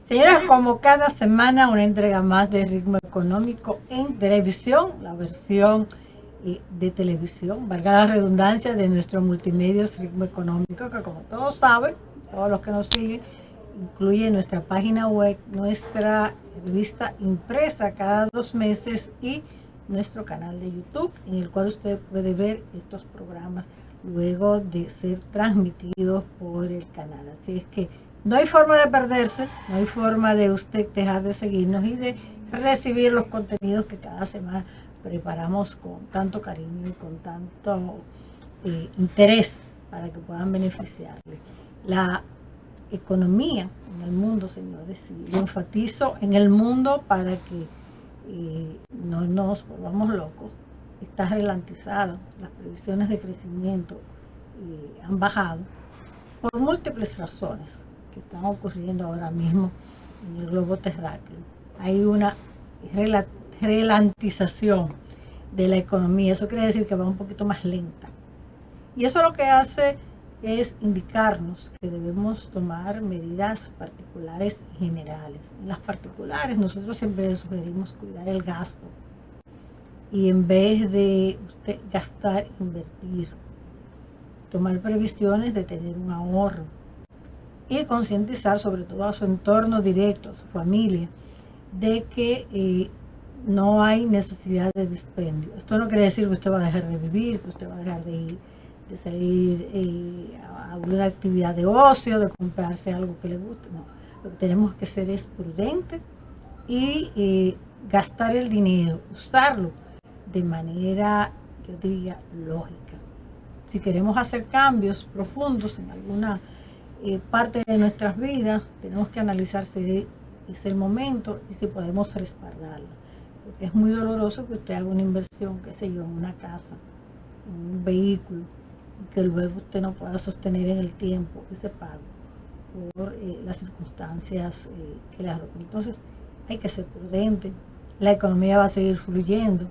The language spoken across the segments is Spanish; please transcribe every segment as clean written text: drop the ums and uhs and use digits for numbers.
Señoras, como cada semana una entrega más de Ritmo Económico en televisión, la versión de televisión, valga la redundancia, de nuestro multimedios Ritmo Económico, que como todos saben, todos los que nos siguen, incluye nuestra página web, nuestra revista impresa cada 2 meses y nuestro canal de YouTube, en el cual usted puede ver estos programas luego de ser transmitidos por el canal. Así es que no hay forma de perderse, no hay forma de usted dejar de seguirnos y de recibir los contenidos que cada semana preparamos con tanto cariño y con tanto interés para que puedan beneficiarle. La economía en el mundo, señores, y lo enfatizo en el mundo para que no nos volvamos locos, está ralentizada. Las previsiones de crecimiento han bajado por múltiples razones que están ocurriendo ahora mismo en el globo terráqueo. Hay una ralentización de la economía, eso quiere decir que va un poquito más lenta. Y eso lo que hace es indicarnos que debemos tomar medidas particulares y generales. En las particulares nosotros siempre sugerimos cuidar el gasto y en vez de usted gastar, invertir, tomar previsiones de tener un ahorro y concientizar sobre todo a su entorno directo, a su familia, de que no hay necesidad de dispendio. Esto no quiere decir que usted va a dejar de vivir, que usted va a dejar de salir a alguna actividad de ocio, de comprarse algo que le guste. No, lo que tenemos que hacer es prudente y gastar el dinero, usarlo de manera, yo diría, lógica. Si queremos hacer cambios profundos en alguna parte de nuestras vidas, tenemos que analizar si es el momento y si podemos respaldarla. Porque es muy doloroso que usted haga una inversión, qué sé yo, en una casa, en un vehículo, y que luego usted no pueda sostener en el tiempo ese pago por las circunstancias que le arrojan. Entonces hay que ser prudente. La economía va a seguir fluyendo.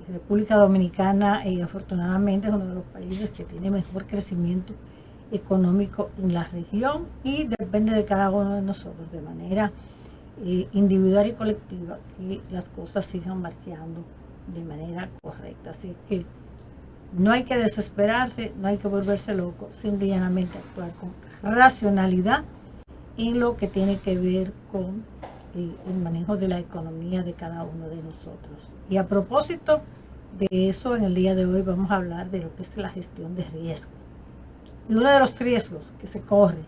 República Dominicana, afortunadamente, es uno de los países que tiene mejor crecimiento económico en la región y depende de cada uno de nosotros de manera individual y colectiva que las cosas sigan marchando de manera correcta. Así que no hay que desesperarse, no hay que volverse loco, simplemente actuar con racionalidad en lo que tiene que ver con el manejo de la economía de cada uno de nosotros. Y a propósito de eso, en el día de hoy vamos a hablar de lo que es la gestión de riesgo. Y uno de los riesgos que se corre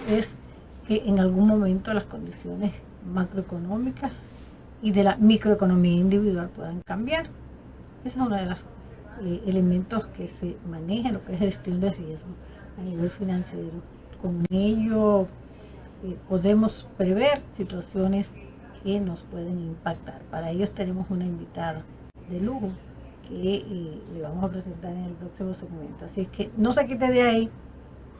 es que en algún momento las condiciones macroeconómicas y de la microeconomía individual puedan cambiar. Ese es uno de los elementos que se maneja en lo que es gestión de riesgo a nivel financiero. Con ello podemos prever situaciones que nos pueden impactar. Para ello tenemos una invitada de lujo que le vamos a presentar en el próximo segmento. Así que no se quite de ahí,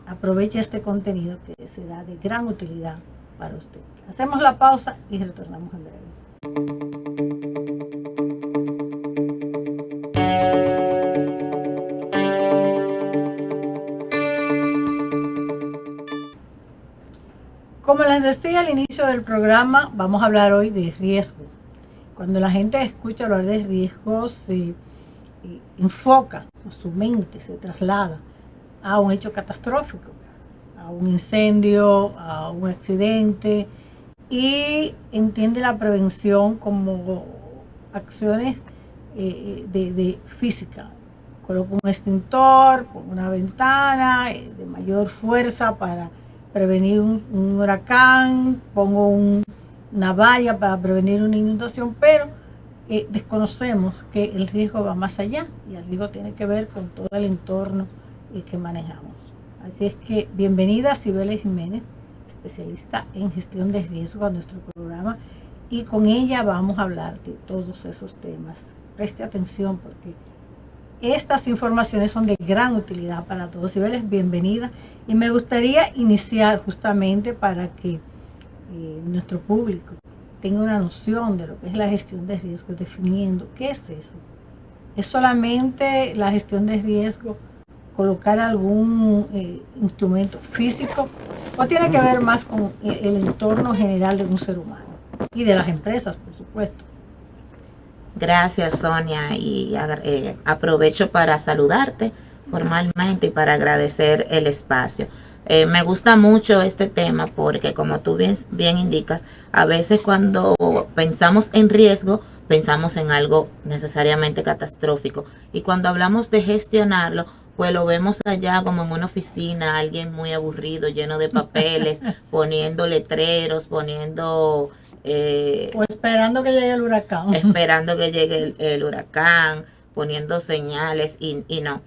aproveche este contenido que será de gran utilidad para usted. Hacemos la pausa y retornamos en breve. Como les decía al inicio del programa, vamos a hablar hoy de riesgo. Cuando la gente escucha hablar de riesgos, se enfoca, su mente se traslada a un hecho catastrófico, a un incendio, a un accidente, y entiende la prevención como acciones de física. Coloco un extintor, pongo una ventana de mayor fuerza para prevenir un huracán, pongo una valla para prevenir una inundación, pero desconocemos que el riesgo va más allá y el riesgo tiene que ver con todo el entorno que manejamos. Así es que bienvenida Cibeles Jiménez, especialista en gestión de riesgo, a nuestro programa, y con ella vamos a hablar de todos esos temas. Preste atención porque estas informaciones son de gran utilidad para todos. Cibeles, bienvenida. Y me gustaría iniciar justamente para que nuestro público tenga una noción de lo que es la gestión de riesgo, definiendo qué es eso. ¿Es solamente la gestión de riesgo colocar algún instrumento físico o tiene que ver más con el entorno general de un ser humano y de las empresas, por supuesto? Gracias, Sonia, y aprovecho para saludarte formalmente y para agradecer el espacio. Me gusta mucho este tema porque, como tú bien indicas, a veces cuando pensamos en riesgo, pensamos en algo necesariamente catastrófico. Y cuando hablamos de gestionarlo, pues lo vemos allá como en una oficina, alguien muy aburrido, lleno de papeles, poniendo letreros, poniendo o esperando que llegue el huracán. Esperando que llegue el huracán, poniendo señales y no.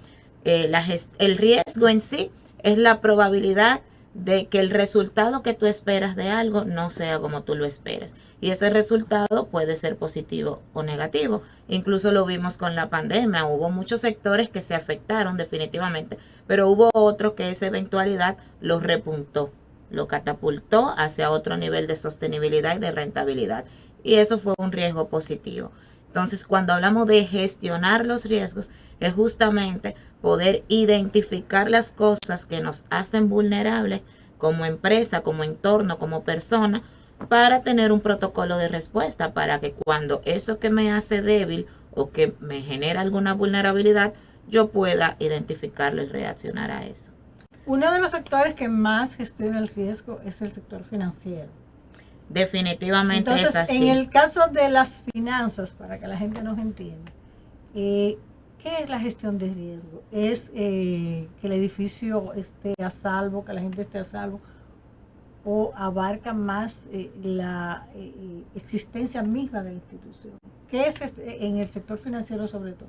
El riesgo en sí es la probabilidad de que el resultado que tú esperas de algo no sea como tú lo esperes. Y ese resultado puede ser positivo o negativo. Incluso lo vimos con la pandemia. Hubo muchos sectores que se afectaron definitivamente, pero hubo otros que esa eventualidad los repuntó, lo catapultó hacia otro nivel de sostenibilidad y de rentabilidad. Y eso fue un riesgo positivo. Entonces, cuando hablamos de gestionar los riesgos, es justamente poder identificar las cosas que nos hacen vulnerables como empresa, como entorno, como persona, para tener un protocolo de respuesta, para que cuando eso que me hace débil o que me genera alguna vulnerabilidad, yo pueda identificarlo y reaccionar a eso. Uno de los sectores que más gestiona el riesgo es el sector financiero. Definitivamente. Entonces, es así. En el caso de las finanzas, para que la gente nos entienda, ¿qué es la gestión de riesgo? ¿Es que el edificio esté a salvo, que la gente esté a salvo? ¿O abarca más la existencia misma de la institución? ¿Qué es en el sector financiero sobre todo?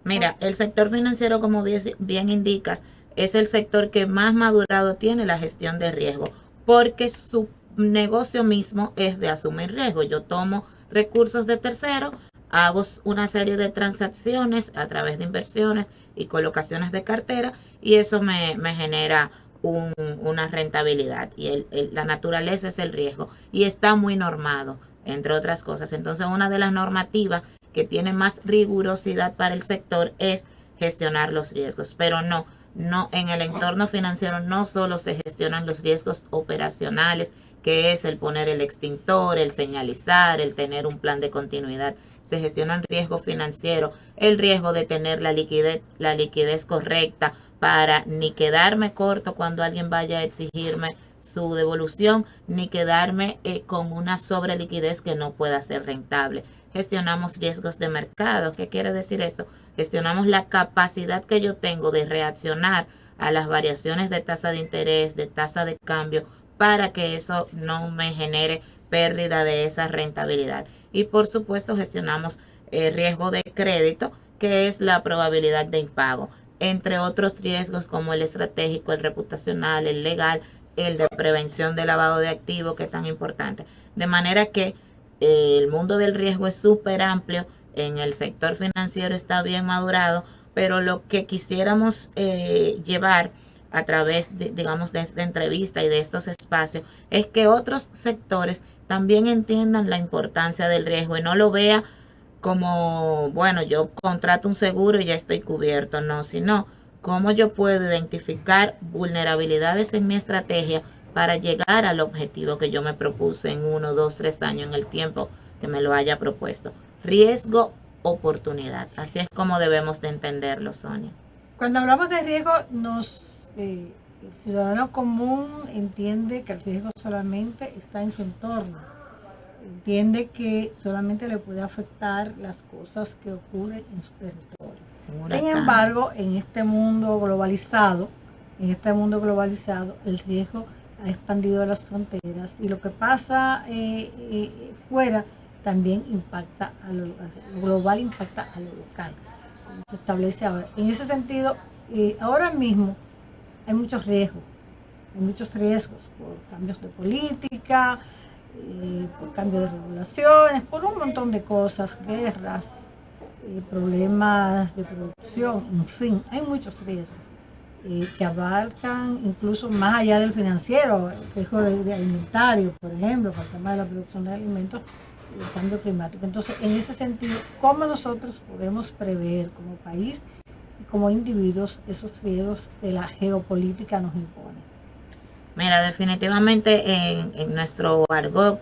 Mira, el sector financiero, como bien indicas, es el sector que más madurado tiene la gestión de riesgo, porque su negocio mismo es de asumir riesgo. Yo tomo recursos de tercero, hago una serie de transacciones a través de inversiones y colocaciones de cartera, y eso me genera una rentabilidad. Y la naturaleza es el riesgo, y está muy normado, entre otras cosas. Entonces, una de las normativas que tiene más rigurosidad para el sector es gestionar los riesgos, pero no en el entorno financiero no solo se gestionan los riesgos operacionales, que es el poner el extintor, el señalizar, el tener un plan de continuidad. Se gestionan riesgos financieros, el riesgo de tener la liquidez correcta para ni quedarme corto cuando alguien vaya a exigirme su devolución, ni quedarme con una sobreliquidez que no pueda ser rentable. Gestionamos riesgos de mercado. ¿Qué quiere decir eso? Gestionamos la capacidad que yo tengo de reaccionar a las variaciones de tasa de interés, de tasa de cambio, para que eso no me genere pérdida de esa rentabilidad. Y por supuesto gestionamos riesgo de crédito, que es la probabilidad de impago, entre otros riesgos como el estratégico, el reputacional, el legal, el de prevención de lavado de activos, que es tan importante. De manera que el mundo del riesgo es súper amplio, en el sector financiero está bien madurado, pero lo que quisiéramos llevar a través de, digamos, de entrevista y de estos espacios es que otros sectores también entiendan la importancia del riesgo y no lo vea como, bueno, yo contrato un seguro y ya estoy cubierto, no, sino cómo yo puedo identificar vulnerabilidades en mi estrategia para llegar al objetivo que yo me propuse en 1, 2, 3 años, en el tiempo que me lo haya propuesto. Riesgo, oportunidad. Así es como debemos de entenderlo, Sonia. Cuando hablamos de riesgo, el ciudadano común entiende que el riesgo solamente está en su entorno. Entiende que solamente le puede afectar las cosas que ocurren en su territorio. Sin embargo, en este mundo globalizado, el riesgo ha expandido las fronteras y lo que pasa fuera también impacta a lo global, impacta a lo local, como se establece ahora. En ese sentido, ahora mismo hay muchos riesgos por cambios de política, por cambio de regulaciones, por un montón de cosas, guerras, problemas de producción, en fin, hay muchos riesgos. que abarcan incluso más allá del financiero, el riesgo de alimentario, por ejemplo, con el tema de la producción de alimentos y el cambio climático. Entonces, en ese sentido, ¿cómo nosotros podemos prever como país y como individuos esos riesgos que la geopolítica nos impone? Mira, definitivamente en nuestro argot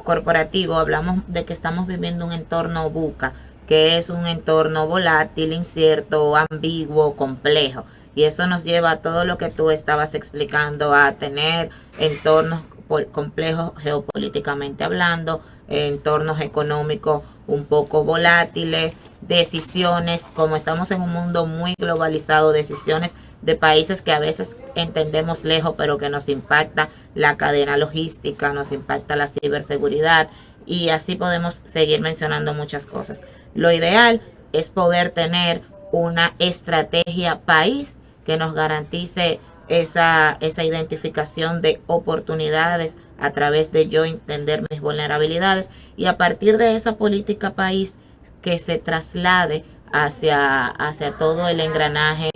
corporativo hablamos de que estamos viviendo un entorno VUCA, que es un entorno volátil, incierto, ambiguo, complejo. Y eso nos lleva a todo lo que tú estabas explicando, a tener entornos complejos geopolíticamente hablando, entornos económicos un poco volátiles, decisiones, como estamos en un mundo muy globalizado, decisiones de países que a veces entendemos lejos, pero que nos impacta la cadena logística, nos impacta la ciberseguridad, y así podemos seguir mencionando muchas cosas. Lo ideal es poder tener una estrategia país que nos garantice esa identificación de oportunidades a través de yo entender mis vulnerabilidades, y a partir de esa política país que se traslade hacia todo el engranaje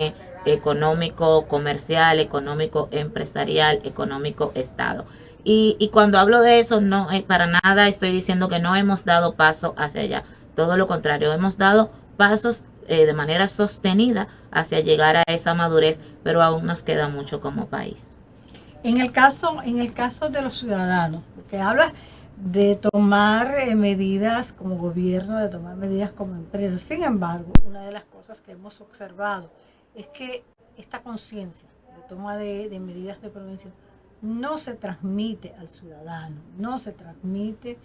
económico, comercial, económico, empresarial, económico, Estado. Y cuando hablo de eso, no para nada estoy diciendo que no hemos dado paso hacia allá. Todo lo contrario, hemos dado pasos de manera sostenida hacia llegar a esa madurez, pero aún nos queda mucho como país. En el caso de los ciudadanos, porque hablas de tomar medidas como gobierno, de tomar medidas como empresas. Sin embargo, una de las cosas que hemos observado es que esta conciencia de toma de medidas de prevención no se transmite al ciudadano, no se transmite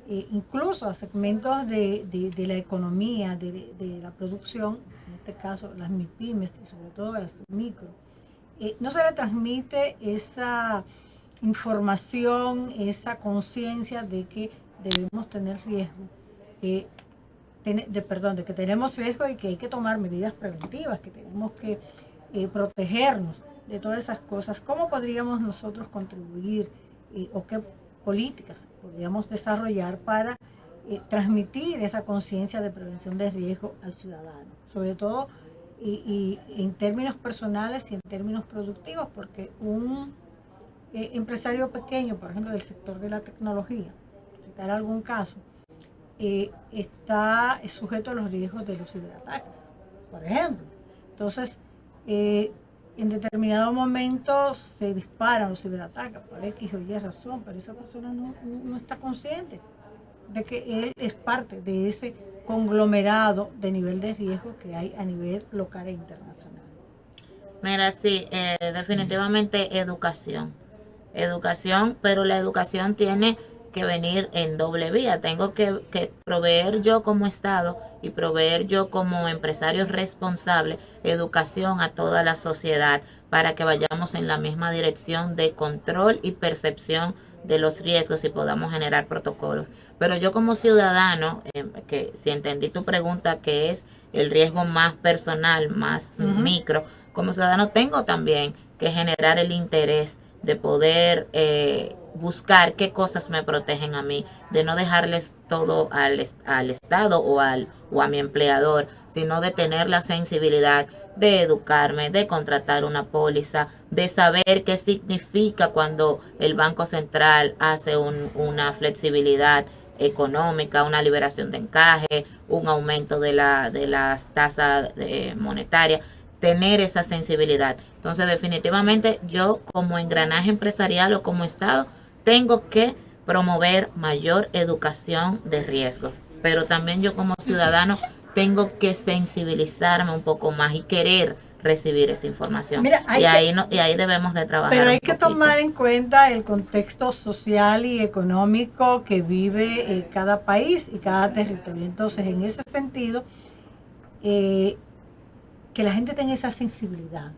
incluso a segmentos de la economía, de la producción, en este caso las MIPYMES y sobre todo las micro. No se le transmite esa información, esa conciencia de que debemos tener riesgo, de que tenemos riesgo y que hay que tomar medidas preventivas, que tenemos que protegernos de todas esas cosas. ¿Cómo podríamos nosotros contribuir o qué políticas podríamos desarrollar para transmitir esa conciencia de prevención de riesgo al ciudadano? Sobre todo y en términos personales y en términos productivos, porque un empresario pequeño, por ejemplo, del sector de la tecnología, citar algún caso, está sujeto a los riesgos de los ciberataques, por ejemplo. Entonces, en determinado momento se disparan los ciberataques por X o Y razón, pero esa persona no está consciente de que él es parte de ese conglomerado de nivel de riesgo que hay a nivel local e internacional. Mira, sí, definitivamente educación. Educación, pero la educación tiene que venir en doble vía. Tengo que proveer yo como Estado y proveer yo como empresario responsable educación a toda la sociedad para que vayamos en la misma dirección de control y percepción de los riesgos y podamos generar protocolos. Pero yo como ciudadano, que si entendí tu pregunta, que es el riesgo más personal, más micro, como ciudadano tengo también que generar el interés de poder buscar qué cosas me protegen a mí, de no dejarles todo al Estado o a mi empleador, sino de tener la sensibilidad de educarme, de contratar una póliza, de saber qué significa cuando el Banco Central hace una flexibilidad económica, una liberación de encaje, un aumento de las tasas monetarias, tener esa sensibilidad. Entonces, definitivamente yo como engranaje empresarial o como Estado tengo que promover mayor educación de riesgos, pero también yo como ciudadano tengo que sensibilizarme un poco más y querer recibir esa información. Mira, y ahí debemos de trabajar. Pero hay que tomar en cuenta el contexto social y económico que vive cada país y cada territorio. Entonces, en ese sentido, que la gente tenga esa sensibilidad,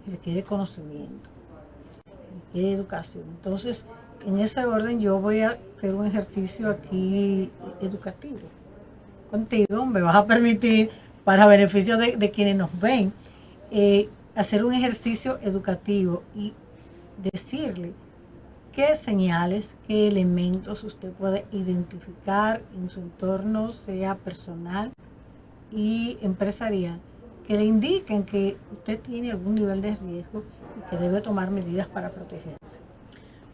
requiere conocimiento, requiere educación. Entonces, en ese orden yo voy a hacer un ejercicio aquí educativo. Contigo me vas a permitir, para beneficio de quienes nos ven, hacer un ejercicio educativo y decirle qué señales, qué elementos usted puede identificar en su entorno, sea personal y empresarial, que le indiquen que usted tiene algún nivel de riesgo y que debe tomar medidas para protegerse.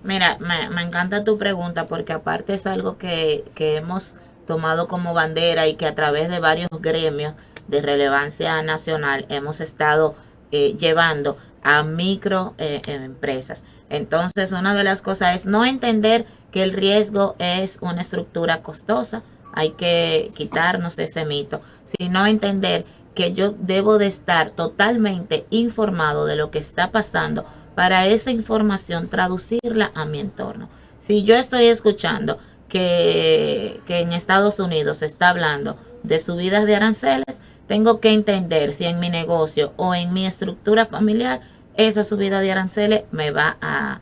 Mira, me encanta tu pregunta porque aparte es algo que hemos tomado como bandera y que a través de varios gremios de relevancia nacional hemos estado llevando a micro empresas. Entonces, una de las cosas es no entender que el riesgo es una estructura costosa, hay que quitarnos ese mito, sino entender que yo debo de estar totalmente informado de lo que está pasando para esa información traducirla a mi entorno. Si yo estoy escuchando que en Estados Unidos se está hablando de subidas de aranceles, tengo que entender si en mi negocio o en mi estructura familiar esa subida de aranceles me va a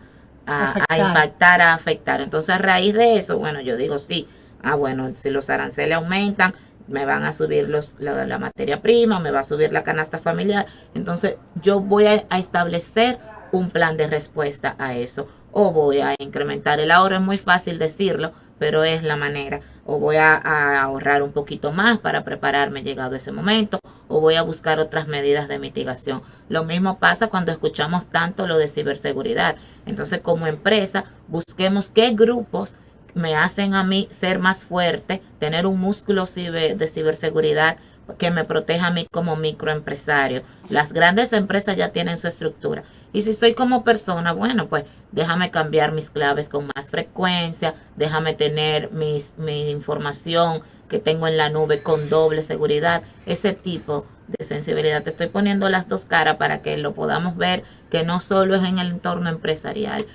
impactar, a afectar. Entonces, a raíz de eso, bueno, yo digo sí. Bueno, si los aranceles aumentan, me van a subir la materia prima, me va a subir la canasta familiar. Entonces, yo voy a establecer un plan de respuesta a eso. O voy a incrementar el ahorro, es muy fácil decirlo, pero es la manera. O voy a ahorrar un poquito más para prepararme llegado ese momento, o voy a buscar otras medidas de mitigación. Lo mismo pasa cuando escuchamos tanto lo de ciberseguridad. Entonces, como empresa, busquemos qué grupos me hacen a mí ser más fuerte, tener un músculo de ciberseguridad que me proteja a mí como microempresario. Las grandes empresas ya tienen su estructura. Y si soy como persona, bueno, pues déjame cambiar mis claves con más frecuencia, déjame tener mi información que tengo en la nube con doble seguridad, ese tipo de sensibilidad. Te estoy poniendo las dos caras para que lo podamos ver, que no solo es en el entorno empresarial.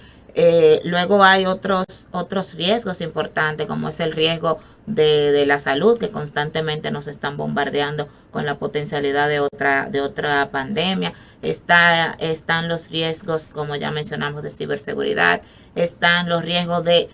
Luego hay otros riesgos importantes, como es el riesgo de la salud, que constantemente nos están bombardeando con la potencialidad de otra pandemia. Están los riesgos, como ya mencionamos, de ciberseguridad. Están los riesgos de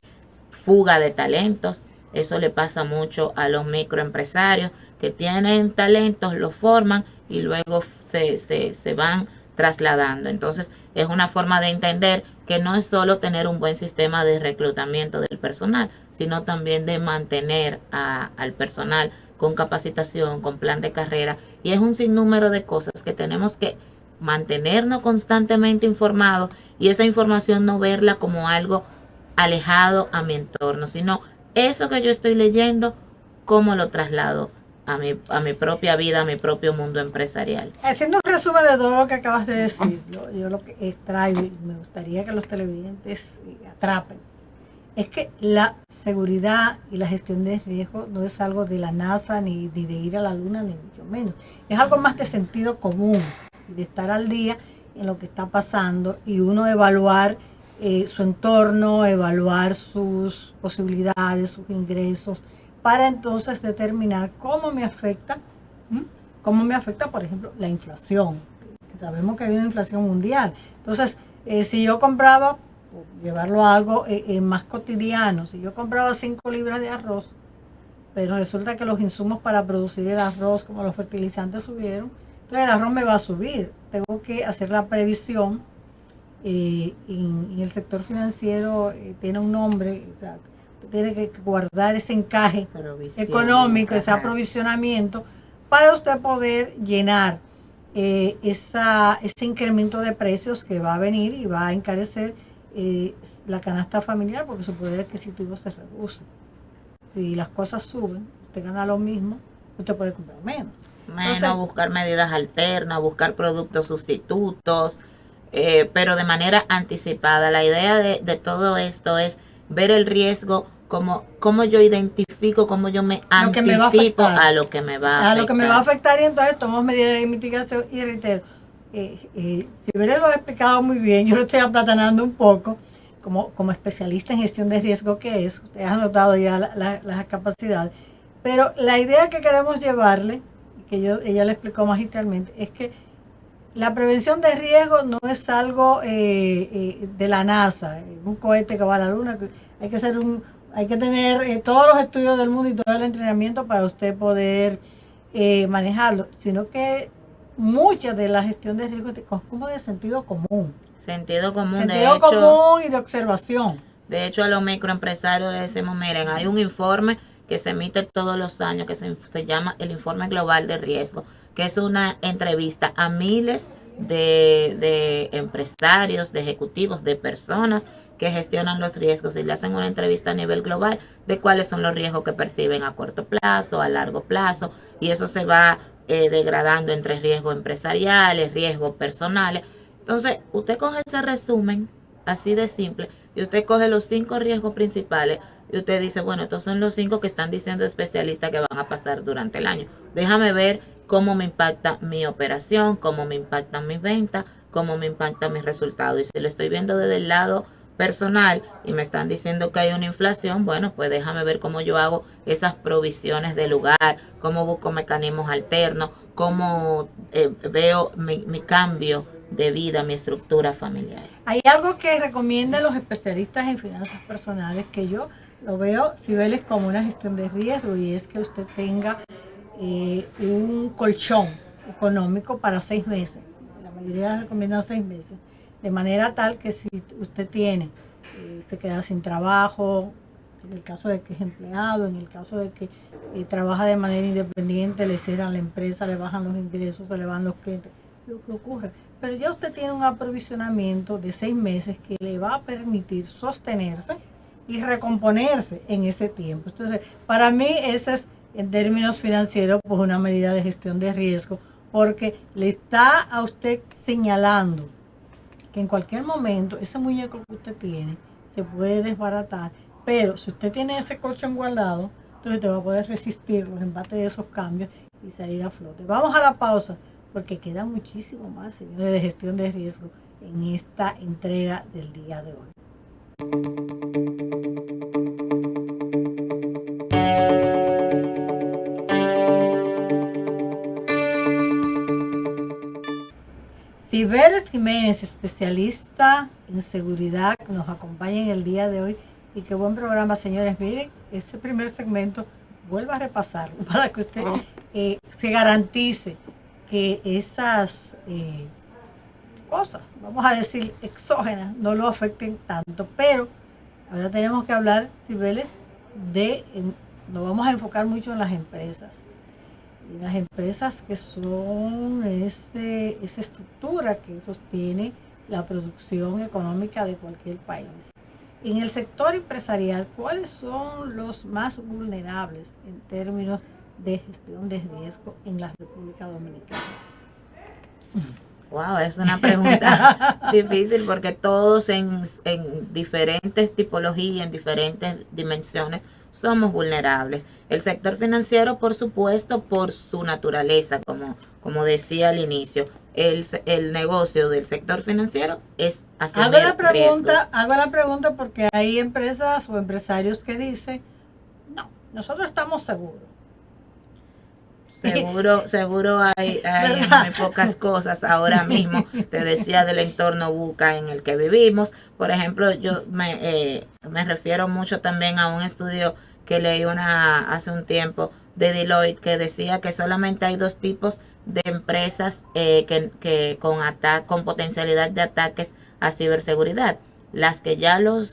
fuga de talentos. Eso le pasa mucho a los microempresarios que tienen talentos, los forman y luego se van trasladando. Entonces, es una forma de entender que no es solo tener un buen sistema de reclutamiento del personal, sino también de mantener al personal con capacitación, con plan de carrera. Y es un sinnúmero de cosas que tenemos que mantenernos constantemente informados y esa información no verla como algo alejado a mi entorno, sino eso que yo estoy leyendo, cómo lo traslado a mi propia vida, a mi propio mundo empresarial. Haciendo un resumen de todo lo que acabas de decir, yo lo que extraigo y me gustaría que los televidentes atrapen, es que la seguridad y la gestión de riesgo no es algo de la NASA ni de ir a la luna, ni mucho menos. Es algo más de sentido común, de estar al día en lo que está pasando y uno evaluar su entorno, evaluar sus posibilidades, sus ingresos, para entonces determinar cómo me afecta, por ejemplo, la inflación. Sabemos que hay una inflación mundial. Entonces, si yo compraba, por llevarlo a algo más cotidiano, si yo compraba 5 libras de arroz, pero resulta que los insumos para producir el arroz, como los fertilizantes, subieron, entonces el arroz me va a subir. Tengo que hacer la previsión. En el sector financiero tiene un nombre, o sea, tiene que guardar ese encaje económico, ese aprovisionamiento, para usted poder llenar ese incremento de precios que va a venir y va a encarecer la canasta familiar, porque su poder adquisitivo se reduce. Si las cosas suben, usted gana lo mismo, usted puede comprar menos. Entonces, buscar medidas alternas, buscar productos sustitutos, pero de manera anticipada. La idea de todo esto es ver el riesgo, como yo identifico, cómo yo me anticipo a lo que me va a afectar. A lo que me va a afectar, y entonces tomo medidas de mitigación. Y reitero, si Belén lo ha explicado muy bien, yo lo estoy aplatanando un poco, como especialista en gestión de riesgo que es, ustedes han notado ya las capacidades, pero la idea que queremos llevarle, que ella le explicó magistralmente, es que la prevención de riesgo no es algo de la NASA, un cohete que va a la luna. Hay que tener todos los estudios del mundo y todo el entrenamiento para usted poder manejarlo, sino que mucha de la gestión de riesgo es como de sentido común. Sentido común, Sentido común y de observación. De hecho, a los microempresarios les decimos, miren, hay un informe que se emite todos los años que se llama el Informe Global de Riesgo, que es una entrevista a miles de empresarios, de ejecutivos, de personas que gestionan los riesgos y le hacen una entrevista a nivel global de cuáles son los riesgos que perciben a corto plazo, a largo plazo, y eso se va degradando entre riesgos empresariales, riesgos personales. Entonces, usted coge ese resumen, así de simple, y usted coge los 5 riesgos principales, y usted dice, bueno, estos son los 5 que están diciendo especialistas que van a pasar durante el año. Déjame ver cómo me impacta mi operación, cómo me impacta mi venta, cómo me impacta mis resultados. Y si lo estoy viendo desde el lado personal y me están diciendo que hay una inflación, bueno, pues déjame ver cómo yo hago esas provisiones de lugar, cómo busco mecanismos alternos, cómo veo mi cambio de vida, mi estructura familiar. Hay algo que recomiendan los especialistas en finanzas personales que yo lo veo, Cibeles, como una gestión de riesgo, y es que usted tenga un colchón económico para 6 meses. La mayoría recomiendan 6 meses. De manera tal que si usted se queda sin trabajo, en el caso de que es empleado, en el caso de que trabaja de manera independiente, le cierran la empresa, le bajan los ingresos, se le van los clientes, lo que ocurre. Pero ya usted tiene un aprovisionamiento de 6 meses que le va a permitir sostenerse y recomponerse en ese tiempo. Entonces, para mí ese es, en términos financieros, pues una medida de gestión de riesgo, porque le está a usted señalando que en cualquier momento ese muñeco que usted tiene se puede desbaratar, pero si usted tiene ese colchón guardado, entonces te va a poder resistir los embates de esos cambios y salir a flote. Vamos a la pausa, porque queda muchísimo más, señores, de gestión de riesgo en esta entrega del día de hoy. Cibeles Jiménez, especialista en seguridad, nos acompaña en el día de hoy. Y qué buen programa, señores. Miren, ese primer segmento, vuelva a repasarlo para que usted se garantice que esas cosas, vamos a decir, exógenas, no lo afecten tanto. Pero ahora tenemos que hablar, Cibeles, nos vamos a enfocar mucho en las empresas. Y las empresas que son esa estructura que sostiene la producción económica de cualquier país. En el sector empresarial, ¿cuáles son los más vulnerables en términos de gestión de riesgo en la República Dominicana? Wow, es una pregunta difícil porque todos en diferentes tipologías, en diferentes dimensiones, somos vulnerables. El sector financiero, por supuesto, por su naturaleza, como decía al inicio, el negocio del sector financiero es asumir riesgos. Hago la pregunta porque hay empresas o empresarios que dicen, no, nosotros estamos seguros. Seguro hay muy pocas cosas ahora mismo. Te decía del entorno VUCA en el que vivimos. Por ejemplo, yo me refiero mucho también a un estudio que leí hace un tiempo de Deloitte que decía que solamente hay 2 tipos de empresas que con potencialidad de ataques a ciberseguridad. Las que ya lo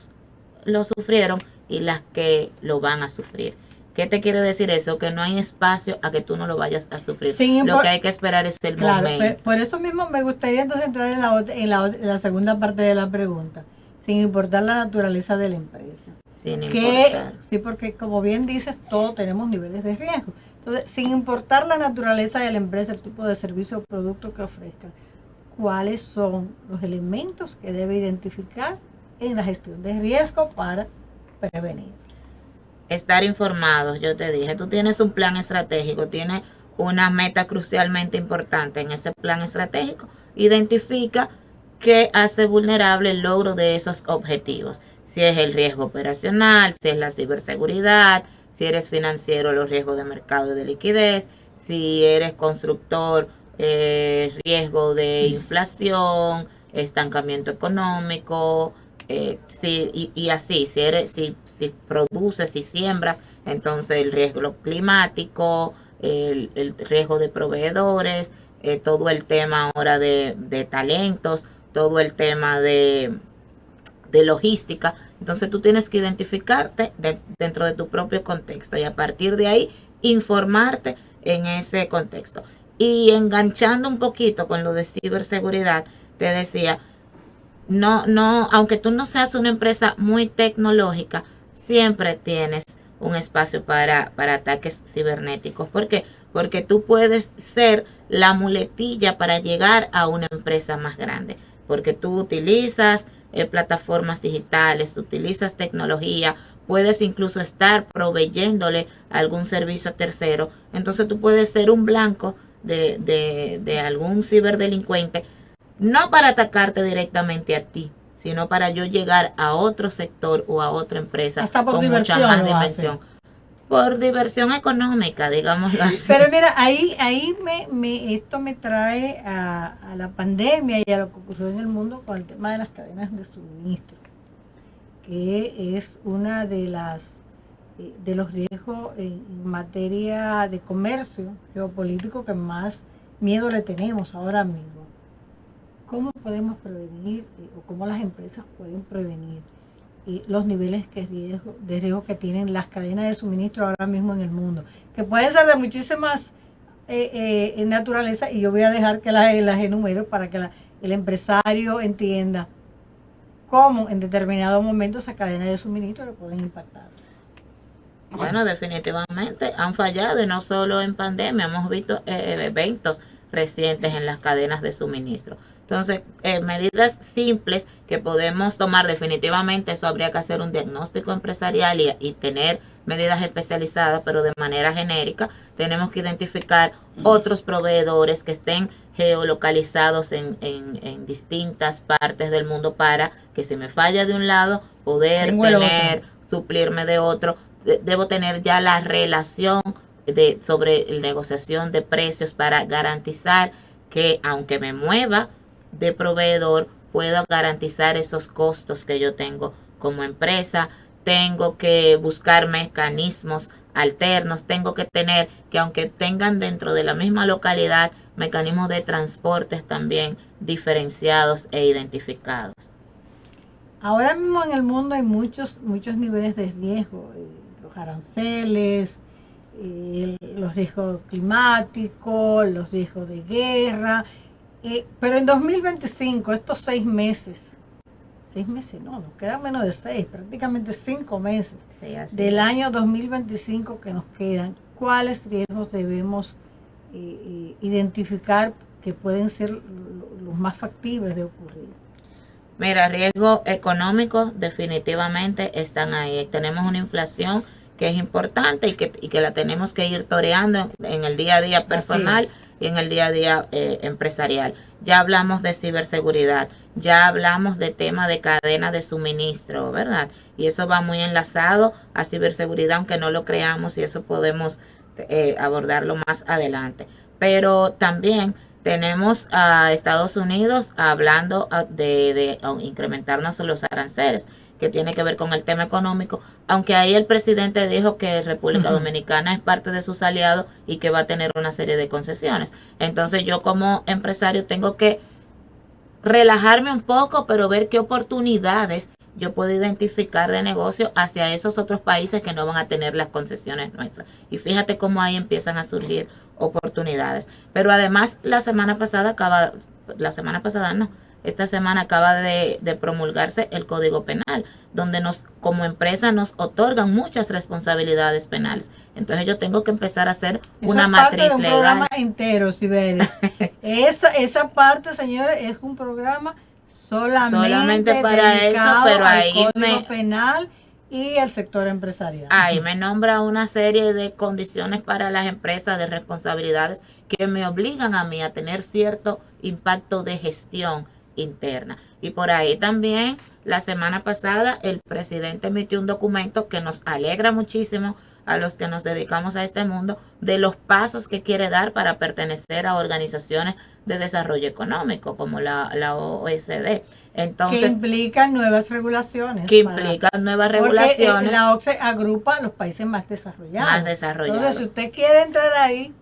sufrieron y las que lo van a sufrir. ¿Qué te quiere decir eso? Que no hay espacio a que tú no lo vayas a sufrir. Lo que hay que esperar es el momento. Por eso mismo me gustaría entonces entrar en la segunda parte de la pregunta, sin importar la naturaleza de la empresa. Sin importar. Sí, porque como bien dices, todos tenemos niveles de riesgo. Entonces, sin importar la naturaleza de la empresa, el tipo de servicio o producto que ofrezca, ¿cuáles son los elementos que debe identificar en la gestión de riesgo para prevenir? Estar informados, yo te dije, tú tienes un plan estratégico, tienes una meta crucialmente importante en ese plan estratégico, identifica qué hace vulnerable el logro de esos objetivos. Si es el riesgo operacional, si es la ciberseguridad, si eres financiero, los riesgos de mercado y de liquidez, si eres constructor, riesgo de inflación, estancamiento económico, y así, si produces, si siembras, entonces el riesgo climático, el riesgo de proveedores, todo el tema ahora de talentos, todo el tema de logística. Entonces tú tienes que identificarte dentro de tu propio contexto y a partir de ahí informarte en ese contexto. Y enganchando un poquito con lo de ciberseguridad, te decía, no, aunque tú no seas una empresa muy tecnológica, siempre tienes un espacio para ataques cibernéticos. ¿Por qué? Porque tú puedes ser la muletilla para llegar a una empresa más grande, porque tú utilizas plataformas digitales, tú utilizas tecnología, puedes incluso estar proveyéndole algún servicio a tercero, entonces tú puedes ser un blanco de algún ciberdelincuente, no para atacarte directamente a ti, sino para yo llegar a otro sector o a otra empresa Hasta por con mucha diversión más lo dimensión. hacen. Por diversión económica, digámoslo así. Pero mira, ahí esto me trae a la pandemia y a lo que ocurrió en el mundo con el tema de las cadenas de suministro, que es una de las de los riesgos en materia de comercio geopolítico que más miedo le tenemos ahora mismo. ¿Cómo podemos prevenir o cómo las empresas pueden prevenir los niveles de riesgo que tienen las cadenas de suministro ahora mismo en el mundo? Que pueden ser de muchísimas naturaleza, y yo voy a dejar que las enumero para que el empresario entienda cómo en determinado momento esa cadena de suministro le pueden impactar. Bueno, definitivamente han fallado, y no solo en pandemia, hemos visto eventos recientes en las cadenas de suministro. Entonces, medidas simples que podemos tomar, definitivamente eso habría que hacer un diagnóstico empresarial y tener medidas especializadas, pero de manera genérica. Tenemos que identificar otros proveedores que estén geolocalizados en distintas partes del mundo, para que si me falla de un lado, poder suplirme de otro. Debo tener ya la relación sobre la negociación de precios para garantizar que, aunque me mueva de proveedor, puedo garantizar esos costos que yo tengo como empresa. Tengo que buscar mecanismos alternos, tengo que tener que, aunque tengan dentro de la misma localidad, mecanismos de transportes también diferenciados e identificados. Ahora mismo en el mundo hay muchos niveles de riesgo, los aranceles, los riesgos climáticos, los riesgos de guerra, pero en 2025, estos 6 meses no, nos quedan menos de 6, prácticamente 5 meses del año 2025 que nos quedan, ¿cuáles riesgos debemos identificar que pueden ser los más factibles de ocurrir? Mira, riesgos económicos definitivamente están ahí. Tenemos una inflación que es importante y que la tenemos que ir toreando en el día a día personal y en el día a día empresarial. Ya hablamos de ciberseguridad, ya hablamos de tema de cadena de suministro, ¿verdad? Y eso va muy enlazado a ciberseguridad, aunque no lo creamos, y eso podemos abordarlo más adelante. Pero también tenemos a Estados Unidos hablando de incrementarnos los aranceles, que tiene que ver con el tema económico, aunque ahí el presidente dijo que República Dominicana es parte de sus aliados y que va a tener una serie de concesiones. Entonces yo como empresario tengo que relajarme un poco, pero ver qué oportunidades yo puedo identificar de negocio hacia esos otros países que no van a tener las concesiones nuestras. Y fíjate cómo ahí empiezan a surgir oportunidades. Pero además esta semana acaba de promulgarse el Código Penal, donde como empresa nos otorgan muchas responsabilidades penales. Entonces yo tengo que empezar a hacer una matriz legal. Un programa entero, Siberia. esa parte, señores, es un programa solamente para eso, pero ahí Código Penal y el sector empresarial. Ahí me nombra una serie de condiciones para las empresas, de responsabilidades que me obligan a mí a tener cierto impacto de gestión interna. Y por ahí también la semana pasada el presidente emitió un documento que nos alegra muchísimo a los que nos dedicamos a este mundo, de los pasos que quiere dar para pertenecer a organizaciones de desarrollo económico como la OECD. Entonces, que implican nuevas regulaciones. Porque la OCDE agrupa a los países más desarrollados. Entonces, si usted quiere entrar ahí,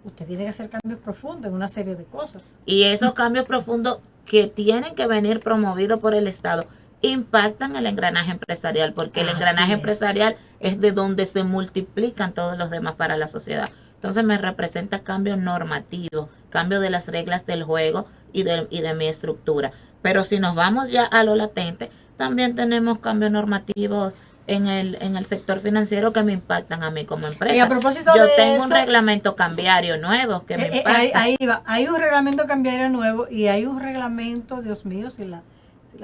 usted tiene que hacer cambios profundos en una serie de cosas. Y esos cambios profundos que tienen que venir promovidos por el Estado impactan el engranaje empresarial, porque el engranaje empresarial es de donde se multiplican todos los demás para la sociedad. Entonces me representa cambio normativo, cambio de las reglas del juego y de mi estructura. Pero si nos vamos ya a lo latente, también tenemos cambios normativos en el sector financiero que me impactan a mí como empresa. Y a propósito yo de tengo eso, un reglamento cambiario nuevo que me impacta. Ahí va, hay un reglamento cambiario nuevo y hay un reglamento, Dios mío, si la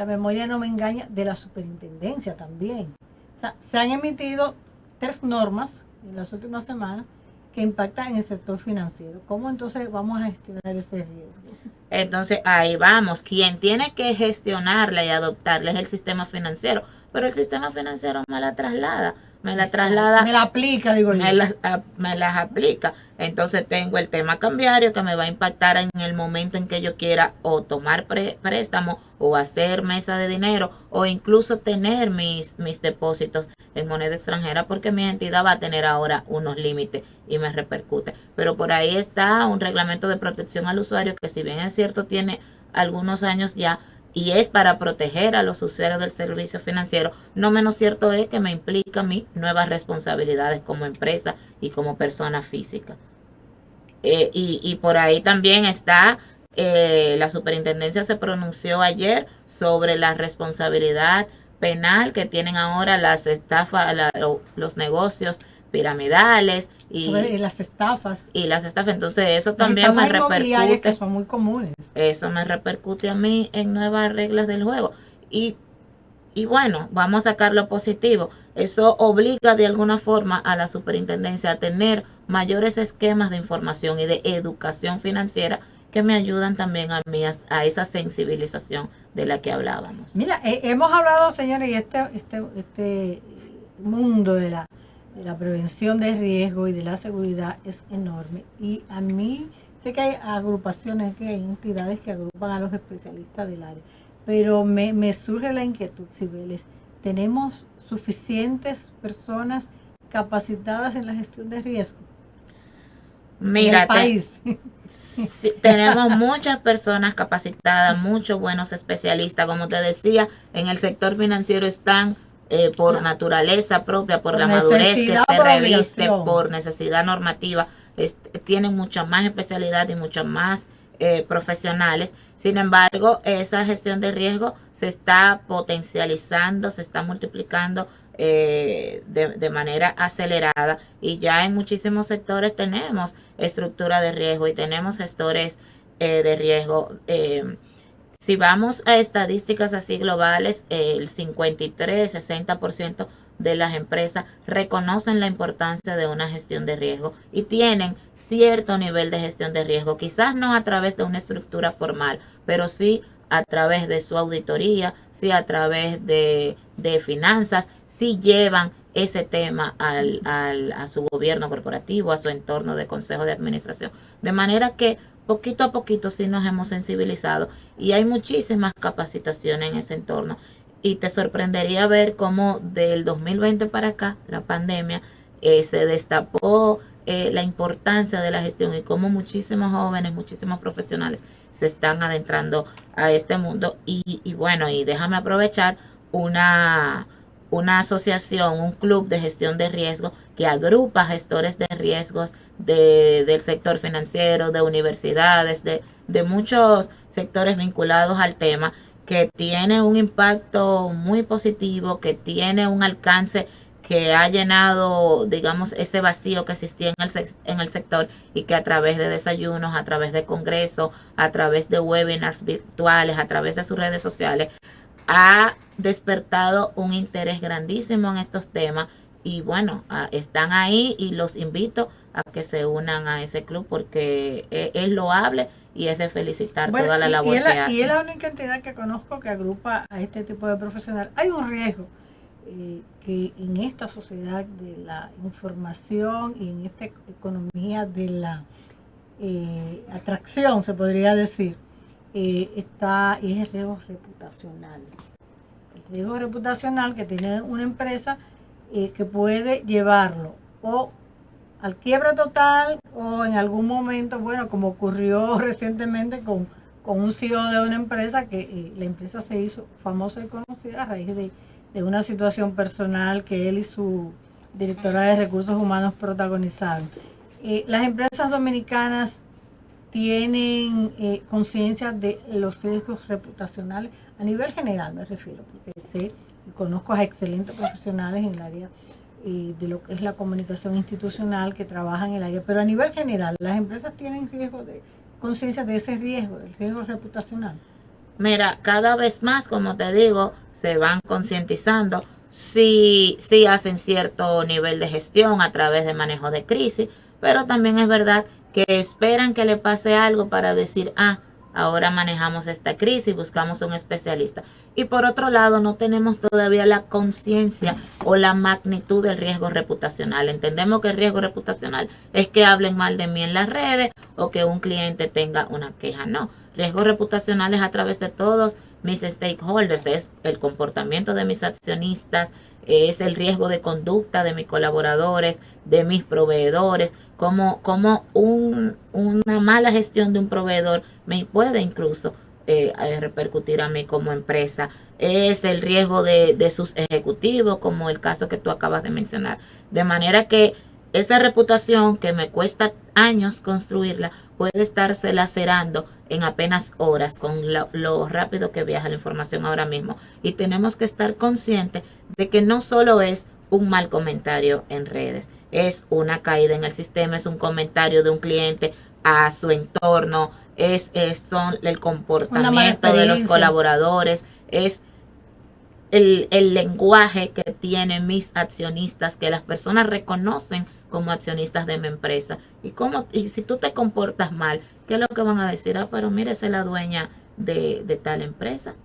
memoria no me engaña, de la superintendencia también. O sea, se han emitido 3 normas en las últimas semanas que impactan en el sector financiero. ¿Cómo entonces vamos a gestionar ese riesgo? Entonces ahí vamos, quien tiene que gestionarla y adoptarla es el sistema financiero, pero el sistema financiero me la traslada, me la aplica, digo yo. Me las aplica. Entonces tengo el tema cambiario que me va a impactar en el momento en que yo quiera o tomar préstamo o hacer mesa de dinero o incluso tener mis depósitos en moneda extranjera, porque mi entidad va a tener ahora unos límites y me repercute. Pero por ahí está un reglamento de protección al usuario que, si bien es cierto, tiene algunos años ya y es para proteger a los usuarios del servicio financiero, no menos cierto es que me implica a mí nuevas responsabilidades como empresa y como persona física. Y por ahí también está, la superintendencia se pronunció ayer sobre la responsabilidad penal que tienen ahora las estafas, los negocios piramidales sobre las estafas. Y las estafas, entonces eso también me repercute. Que son muy comunes. Eso me repercute a mí en nuevas reglas del juego. Y bueno, vamos a sacar lo positivo. Eso obliga de alguna forma a la superintendencia a tener mayores esquemas de información y de educación financiera que me ayudan también a mí a esa sensibilización de la que hablábamos. Mira, hemos hablado, señores, y este mundo de la prevención de riesgo y de la seguridad es enorme. Y a mí sé que hay agrupaciones, que hay entidades que agrupan a los especialistas del área. Pero me surge la inquietud, Cibeles, ¿tenemos suficientes personas capacitadas en la gestión de riesgo? Mira, en el país. Tenemos muchas personas capacitadas, muchos buenos especialistas. Como te decía, en el sector financiero están por naturaleza propia, por la madurez que se reviste, por necesidad normativa, tienen mucha más especialidad y muchas más profesionales. Sin embargo, esa gestión de riesgo se está potencializando, se está multiplicando de manera acelerada, y ya en muchísimos sectores tenemos estructura de riesgo y tenemos gestores de riesgo. Si vamos a estadísticas así globales, el 53-60% de las empresas reconocen la importancia de una gestión de riesgo y tienen cierto nivel de gestión de riesgo, quizás no a través de una estructura formal, pero sí a través de su auditoría, sí a través de finanzas, sí llevan ese tema a su gobierno corporativo, a su entorno de consejo de administración. De manera que poquito a poquito sí nos hemos sensibilizado y hay muchísimas capacitaciones en ese entorno. Y te sorprendería ver cómo del 2020 para acá, la pandemia, se destapó la importancia de la gestión y cómo muchísimos jóvenes, muchísimos profesionales se están adentrando a este mundo. Y bueno, y déjame aprovechar una asociación, un club de gestión de riesgo que agrupa gestores de riesgos del sector financiero, de universidades, de muchos sectores vinculados al tema, que tiene un impacto muy positivo, que tiene un alcance que ha llenado, digamos, ese vacío que existía en el sector, y que a través de desayunos, a través de congresos, a través de webinars virtuales, a través de sus redes sociales, ha despertado un interés grandísimo en estos temas. Y bueno, están ahí y los invito a que se unan a ese club, porque es loable y es de felicitar toda la labor que hacen. Y es la única entidad que conozco que agrupa a este tipo de profesional. Hay un riesgo que en esta sociedad de la información y en esta economía de la atracción, se podría decir, es el riesgo reputacional. El riesgo reputacional que tiene una empresa que puede llevarlo o al quiebra total o en algún momento, bueno, como ocurrió recientemente con un CEO de una empresa, que la empresa se hizo famosa y conocida a raíz de una situación personal que él y su directora de recursos humanos protagonizaron. Las empresas dominicanas tienen conciencia de los riesgos reputacionales a nivel general, me refiero, porque sé y conozco a excelentes profesionales en el área de lo que es la comunicación institucional que trabajan en el área, pero a nivel general, las empresas tienen conciencia de ese riesgo, del riesgo reputacional. Mira, cada vez más, como te digo, se van concientizando. Sí, sí hacen cierto nivel de gestión a través de manejo de crisis, pero también es verdad que esperan que le pase algo para decir, ah, ahora manejamos esta crisis, buscamos un especialista. Y por otro lado, no tenemos todavía la conciencia o la magnitud del riesgo reputacional. Entendemos que el riesgo reputacional es que hablen mal de mí en las redes o que un cliente tenga una queja. No, riesgos reputacionales a través de todos mis stakeholders, es el comportamiento de mis accionistas, es el riesgo de conducta de mis colaboradores, de mis proveedores, como una mala gestión de un proveedor me puede incluso repercutir a mí como empresa. Es el riesgo de sus ejecutivos, como el caso que tú acabas de mencionar. De manera que esa reputación que me cuesta años construirla puede estarse lacerando en apenas horas con lo rápido que viaja la información ahora mismo. Y tenemos que estar conscientes de que no solo es un mal comentario en redes, es una caída en el sistema, es un comentario de un cliente a su entorno, son el comportamiento de los colaboradores, es el lenguaje que tienen mis accionistas, que las personas reconocen como accionistas de mi empresa. Y si tú te comportas mal, ¿qué es lo que van a decir? Ah, pero mire, esa es la dueña de tal empresa.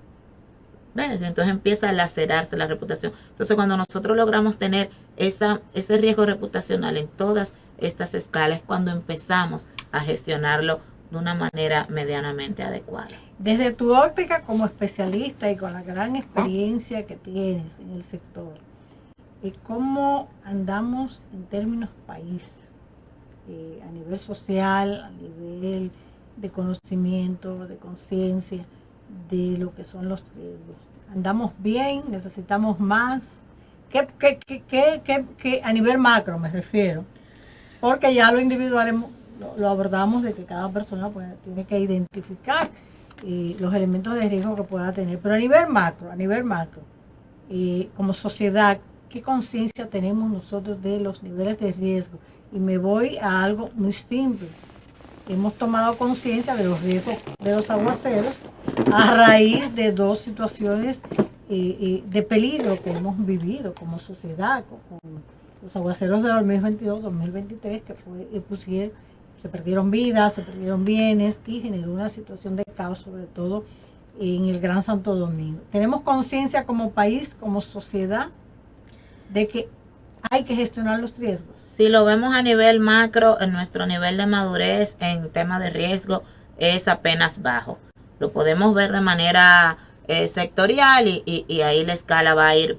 ¿Ves? Entonces empieza a lacerarse la reputación. Entonces cuando nosotros logramos tener ese riesgo reputacional en todas estas escalas, cuando empezamos a gestionarlo de una manera medianamente adecuada. Desde tu óptica como especialista y con la gran experiencia que tienes en el sector, ¿cómo andamos en términos país? A nivel social, a nivel de conocimiento, de conciencia, de lo que son los riesgos. ¿Andamos bien? ¿Necesitamos más? ¿Qué a nivel macro me refiero? Porque ya lo individual lo abordamos de que cada persona pues, tiene que identificar los elementos de riesgo que pueda tener. Pero a nivel macro, como sociedad, ¿qué conciencia tenemos nosotros de los niveles de riesgo? Y me voy a algo muy simple. Hemos tomado conciencia de los riesgos de los aguaceros a raíz de dos situaciones de peligro que hemos vivido como sociedad, con los aguaceros de 2022-2023, que se perdieron vidas, se perdieron bienes y generó una situación de caos, sobre todo en el Gran Santo Domingo. Tenemos conciencia como país, como sociedad, de que hay que gestionar los riesgos. Si lo vemos a nivel macro, en nuestro nivel de madurez en tema de riesgo es apenas bajo. Lo podemos ver de manera sectorial y ahí la escala va a ir,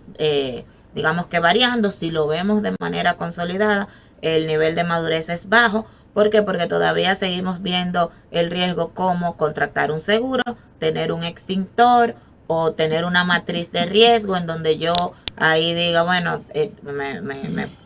digamos que variando. Si lo vemos de manera consolidada, el nivel de madurez es bajo. ¿Por qué? Porque todavía seguimos viendo el riesgo como contratar un seguro, tener un extintor o tener una matriz de riesgo en donde yo ahí diga, bueno,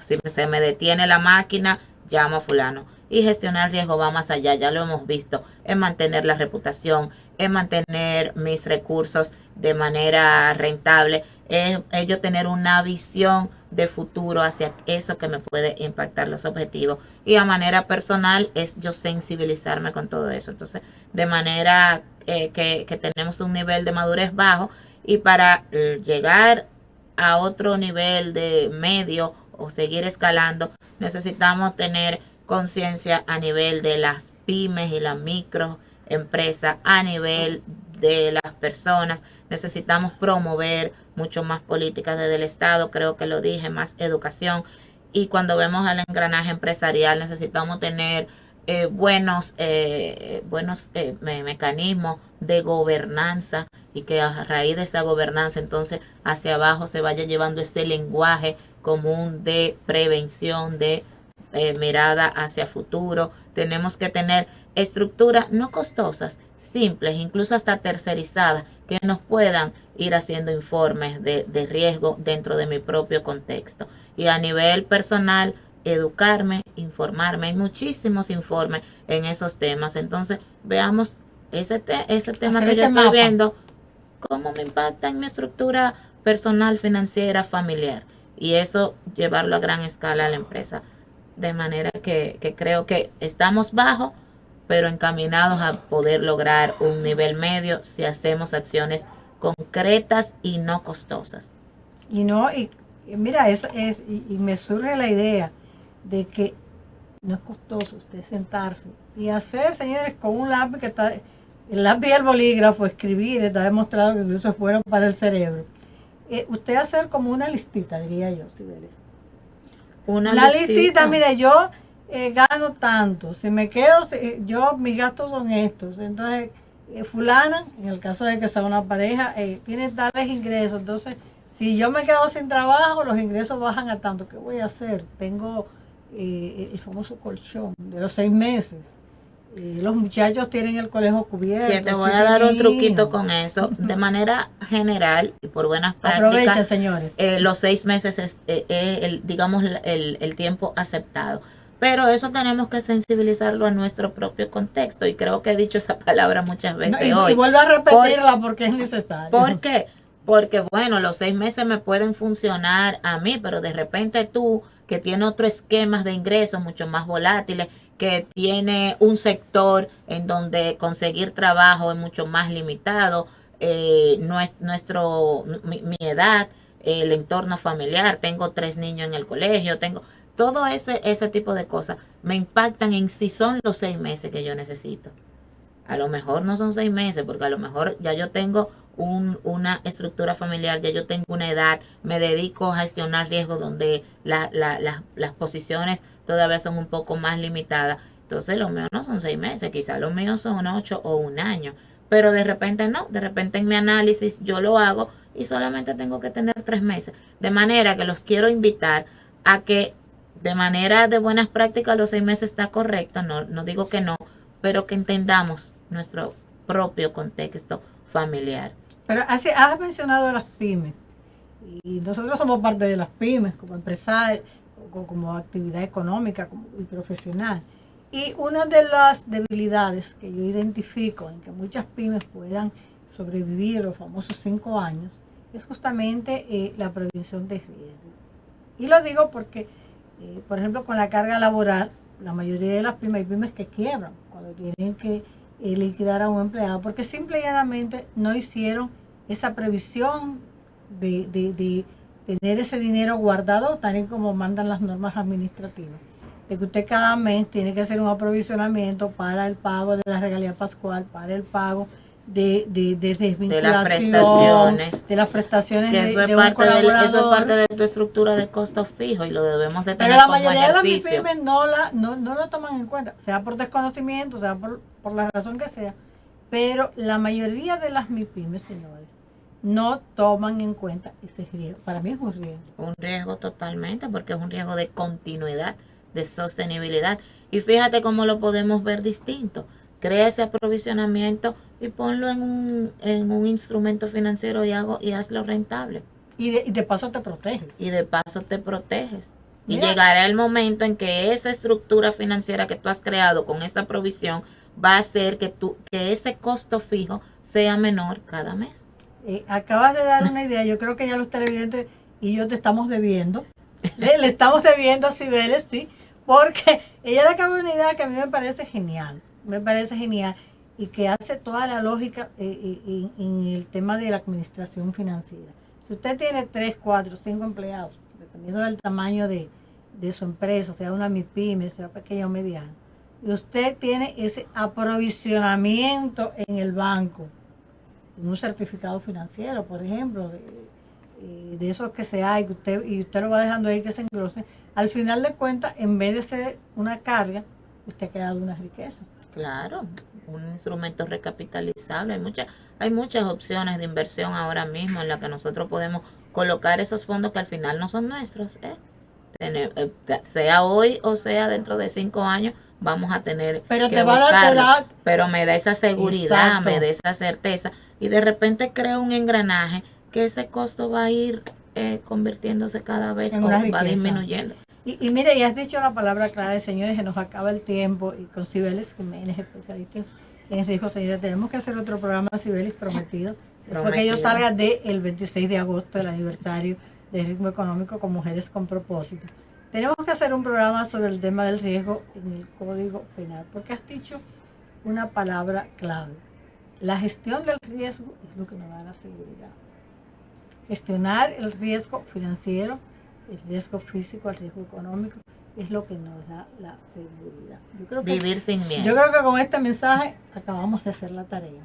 si se me detiene la máquina, llamo a fulano. Y gestionar el riesgo va más allá, ya lo hemos visto, en mantener la reputación, en mantener mis recursos de manera rentable, es yo tener una visión de futuro hacia eso que me puede impactar los objetivos. Y a manera personal es yo sensibilizarme con todo eso. Entonces, de manera que tenemos un nivel de madurez bajo y para llegar a otro nivel de medio o seguir escalando, necesitamos tener conciencia a nivel de las pymes y las microempresas, a nivel de las personas. Necesitamos promover mucho más políticas desde el Estado, creo que lo dije, más educación. Y cuando vemos al engranaje empresarial, necesitamos tener buenos mecanismos de gobernanza y que a raíz de esa gobernanza entonces hacia abajo se vaya llevando ese lenguaje común de prevención, de mirada hacia futuro. Tenemos que tener estructuras no costosas, simples, incluso hasta tercerizadas, que nos puedan ir haciendo informes de riesgo dentro de mi propio contexto. Y a nivel personal, educarme, informarme. Hay muchísimos informes en esos temas. Entonces, veamos ese tema que yo estoy viendo, cómo me impacta en mi estructura personal, financiera, familiar. Y eso llevarlo a gran escala a la empresa. De manera que creo que estamos bajo, pero encaminados a poder lograr un nivel medio si hacemos acciones concretas y no costosas. Y no, y mira, y me surge la idea de que no es costoso usted sentarse y hacer, señores, con un lápiz que está, el lápiz y el bolígrafo, escribir, está demostrado que incluso es bueno para el cerebro. Usted hacer como una listita, diría yo, Cibeles. Una listita, mire, yo gano tanto, si me quedo, yo mis gastos son estos, entonces fulana, en el caso de que sea una pareja, tiene tales ingresos, entonces si yo me quedo sin trabajo, los ingresos bajan a tanto, ¿qué voy a hacer? Tengo el famoso colchón de los 6 meses. Los muchachos tienen el colegio cubierto. Que te voy a dar un truquito con eso. De manera general y por buenas prácticas. Aprovecha, señores. Los 6 meses es, digamos, el tiempo aceptado. Pero eso tenemos que sensibilizarlo a nuestro propio contexto. Y creo que he dicho esa palabra muchas veces hoy. Y vuelvo a repetirla porque es necesario. ¿Por qué? Porque, bueno, los 6 meses me pueden funcionar a mí, pero de repente tú, que tiene otro esquema de ingresos mucho más volátiles, que tiene un sector en donde conseguir trabajo es mucho más limitado, mi edad, el entorno familiar, tengo 3 niños en el colegio, tengo todo ese tipo de cosas, me impactan en si son los 6 meses que yo necesito. A lo mejor no son 6 meses, porque a lo mejor ya yo tengo una estructura familiar, ya yo tengo una edad, me dedico a gestionar riesgos donde las posiciones todavía son un poco más limitadas. Entonces lo mío no son 6 meses, quizás los míos son 8 o 1 año. Pero de repente no, de repente en mi análisis yo lo hago y solamente tengo que tener 3 meses. De manera que los quiero invitar a que de manera de buenas prácticas los 6 meses está correcto, no digo que no, pero que entendamos nuestro propio contexto familiar. Pero has mencionado las pymes, y nosotros somos parte de las pymes como empresarios, como actividad económica y profesional. Y una de las debilidades que yo identifico en que muchas pymes puedan sobrevivir los famosos 5 años es justamente la prevención de riesgo. Y lo digo porque, por ejemplo, con la carga laboral, la mayoría de las pymes, hay pymes que quiebran cuando tienen que liquidar a un empleado, porque simple y llanamente no hicieron esa previsión de tener ese dinero guardado, tal y como mandan las normas administrativas, de que usted cada mes tiene que hacer un aprovisionamiento para el pago de la regalía pascual, para el pago de desvinculación, de las prestaciones que eso es parte de tu estructura de costos fijos y lo debemos de tener como ejercicio. Pero la mayoría de las pymes no lo toman en cuenta, sea por desconocimiento, sea por la razón que sea, pero la mayoría de las MIPYMES, señores, no toman en cuenta ese riesgo. Para mí es un riesgo. Un riesgo totalmente, porque es un riesgo de continuidad, de sostenibilidad. Y fíjate cómo lo podemos ver distinto. Crea ese aprovisionamiento y ponlo en un instrumento financiero y hazlo rentable. Y de paso te proteges. Y de paso te proteges. Mira. Y llegará el momento en que esa estructura financiera que tú has creado con esa provisión va a hacer que ese costo fijo sea menor cada mes. Acabas de dar una idea. Yo creo que ya los televidentes y yo te estamos debiendo. Le estamos debiendo a Cibeles, sí, porque ella le acaba de una idea que a mí me parece genial. Y que hace toda la lógica en el tema de la administración financiera. Si usted tiene 3, 4, 5 empleados, dependiendo del tamaño de su empresa, sea una MIPYME, sea pequeña o mediana, y usted tiene ese aprovisionamiento en el banco, en un certificado financiero, por ejemplo, de esos que se hay, y usted lo va dejando ahí que se engrose, al final de cuentas, en vez de ser una carga, usted ha creado una riqueza. Claro, un instrumento recapitalizable. Hay muchas opciones de inversión ahora mismo en las que nosotros podemos colocar esos fondos que al final no son nuestros. Sea hoy o sea dentro de 5 años, vamos a tener pero que te va a dar pero me da esa seguridad, exacto, me da esa certeza y de repente creo un engranaje que ese costo va a ir convirtiéndose cada vez o va disminuyendo Y mire, ya has dicho la palabra clave, señores, se nos acaba el tiempo, y con Cibeles Jiménez, especialistas en riesgo, señores, tenemos que hacer otro programa, Cibeles, prometido, después que yo salga del 26 de agosto, el aniversario del ritmo económico con Mujeres con Propósito. Tenemos que hacer un programa sobre el tema del riesgo en el Código Penal, porque has dicho una palabra clave. La gestión del riesgo es lo que nos da la seguridad. Gestionar el riesgo financiero, el riesgo físico, el riesgo económico, es lo que nos da la seguridad. Vivir sin miedo. Yo creo que con este mensaje acabamos de hacer la tarea.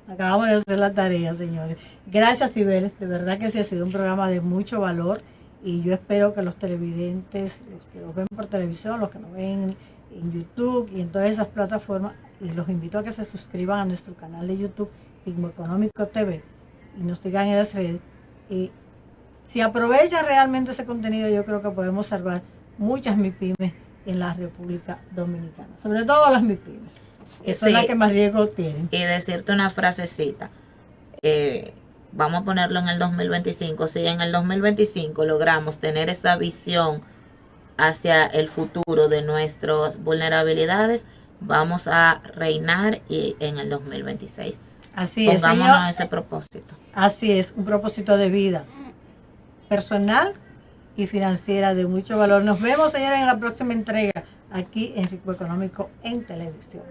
Acabamos de hacer la tarea, señores. Gracias, Cibeles. De verdad que sí ha sido un programa de mucho valor, y yo espero que los televidentes, los que nos ven por televisión, los que nos ven en YouTube y en todas esas plataformas, y los invito a que se suscriban a nuestro canal de YouTube, Ritmo Económico TV, y nos sigan en las redes. Si aprovechan realmente ese contenido, yo creo que podemos salvar muchas MIPYMES en la República Dominicana, sobre todo las MIPYMES, que son las que más riesgo tienen. Y decirte una frasecita, vamos a ponerlo en el 2025, si en el 2025 logramos tener esa visión hacia el futuro de nuestras vulnerabilidades, vamos a reinar y en el 2026. Así es, pongámonos a ese propósito. Así es, un propósito de vida personal y financiera de mucho valor. Nos vemos, señores, en la próxima entrega aquí en Ritmo Económico en Televisión.